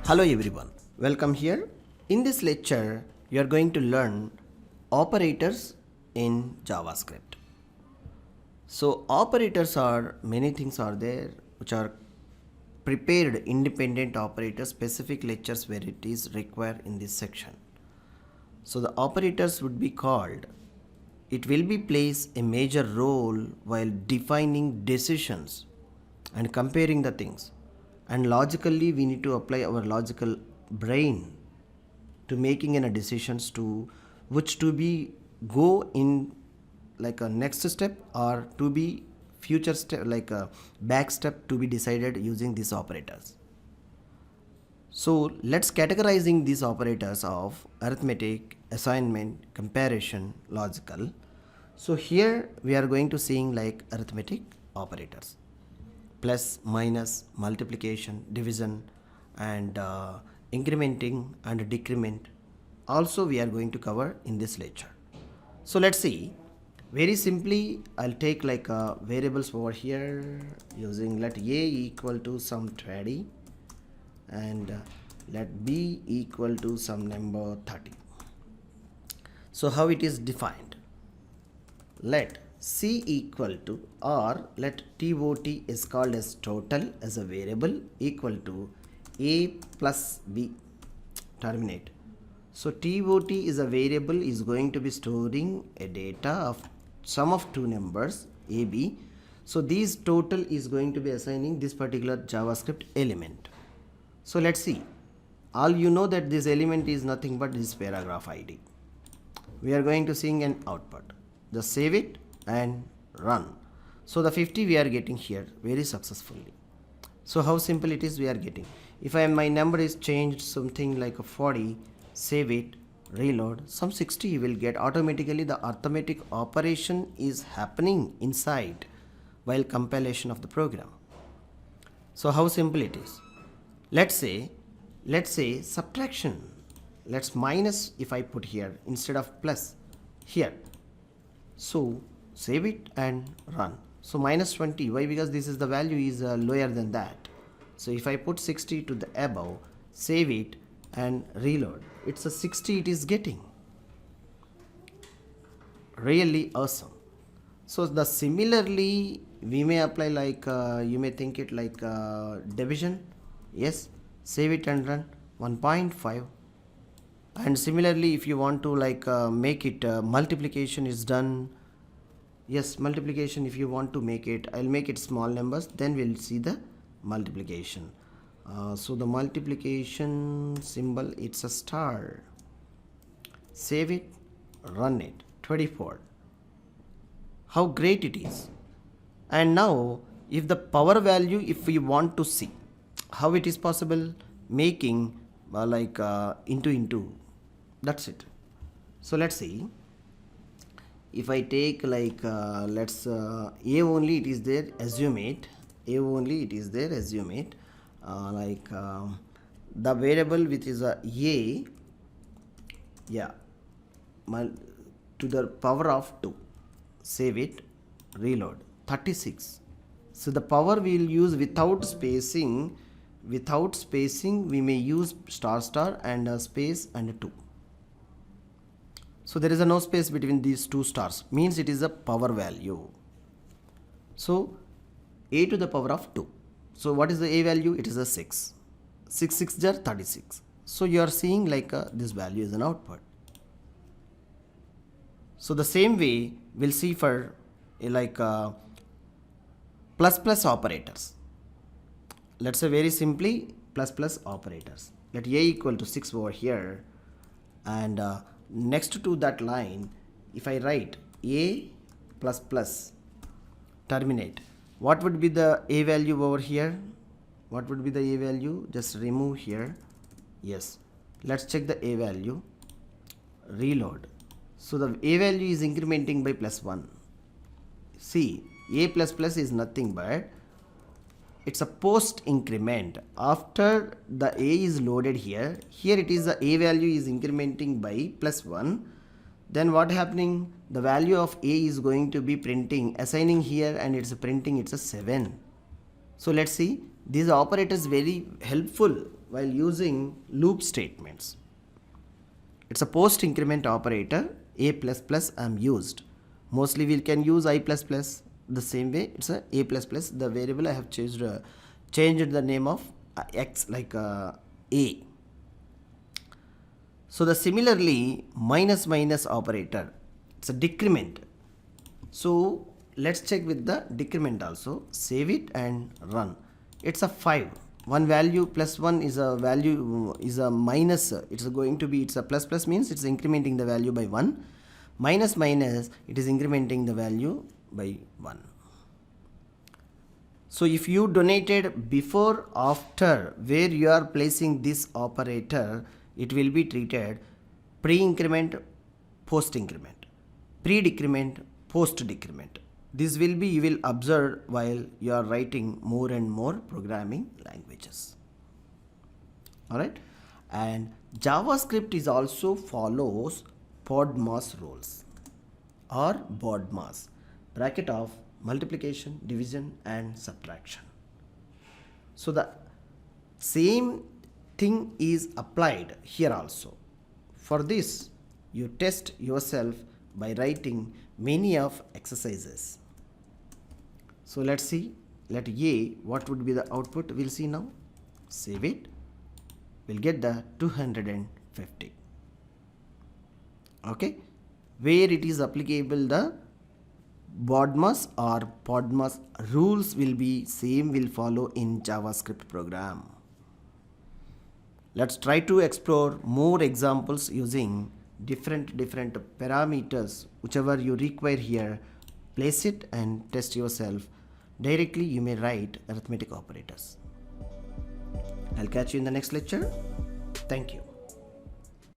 Hello everyone, welcome here. In this lecture, you are going to learn operators in JavaScript. So operators are many things are there which are prepared independent operators, specific lectures where it is required in this section. So the operators would be called, it will be plays a major role while defining decisions and comparing the things. And logically we need to apply our logical brain to making any decisions to which to be go in like a next step or to be future step like a back step to be decided using these operators. So let's categorizing these operators of arithmetic, assignment, comparison, logical. So here we are going to seeing like arithmetic operators, plus, minus, multiplication, division, and incrementing and decrement. Also we are going to cover in this lecture. So let's see. Very simply, I'll take like variables over here using let a equal to some 20 and let b equal to some number 30. So how it is defined? Let c equal to or let tot is called as total as a variable equal to a plus b. Terminate. So tot is a variable is going to be storing a data of sum of two numbers a b. So these total is going to be assigning this particular JavaScript element. So let's see. All you know that this element is nothing but this paragraph ID. We are going to seeing an output. Just save it and run. So the 50 we are getting here very successfully. So how simple it is we are getting. If my number is changed something like a 40, save it, reload, some 60 you will get automatically. The arithmetic operation is happening inside while compilation of the program. So how simple it is. Let's say subtraction. Let's minus if I put here instead of plus here. So save it and run. So minus 20, why? Because this is the value is lower than that. So if I put 60 to the above, save it and reload, it's a 60 it is getting. Really awesome. So the similarly we may apply like you may think it like division. Yes, save it and run 1.5. And similarly if you want to like make it multiplication is done. Yes, multiplication if you want to make it, I'll make it small numbers, then we'll see the multiplication. So the multiplication symbol, it's a star. Save it, run it, 24. How great it is. And now if the power value, if we want to see how it is possible making like into, that's it. So let's see. If I take like let's a only it is there, assume it, a only it is there, assume it, the variable which is a yeah, to the power of 2, save it, reload, 36. So the power we will use without spacing we may use star and a space and a 2. So there is a no space between these two stars, means it is a power value. So a to the power of 2. So what is the a value? It is a 6. 6 6 are 36. So you are seeing like this value is an output. So the same way we'll see for like plus operators. Let's say very simply plus operators. Let a equal to 6 over here, and next to that line if I write a plus terminate, what would be the a value over here? What would be the a value? Just remove here. Yes, let's check the a value, reload. So the a value is incrementing by +1. See, a plus is nothing but it's a post increment. After the a is loaded here it is the a value is incrementing by +1. Then what happening? The value of a is going to be printing, assigning here, and it's printing, it's a 7. So let's see, these operators very helpful while using loop statements. It's a post increment operator. A plus plus I'm used. Mostly we can use I plus plus. The same way it's a plus plus. The variable I have changed the name of x like a. So the similarly minus minus operator, it's a decrement. So let's check with the decrement also. Save it and run. It's a 5. One value plus 1 is a value is a minus. It's going to be, it's a plus plus means it's incrementing the value by 1. Minus minus, it is incrementing the value by 1. So if you donated before after where you are placing this operator, it will be treated pre-increment, post-increment, pre-decrement, post-decrement. This will be, you will observe while you are writing more and more programming languages. Alright, and JavaScript is also follows BODMAS rules or BODMAS, bracket of multiplication, division and subtraction. So the same thing is applied here also. For this you test yourself by writing many of exercises. So let's see, let A, what would be the output? We'll see now. Save it. We'll get the 250. Okay, where it is applicable, the BODMAS or PODMAS rules will be same, will follow in JavaScript program. Let's try to explore more examples using different parameters, whichever you require here. Place it and test yourself. Directly you may write arithmetic operators. I'll catch you in the next lecture. Thank you.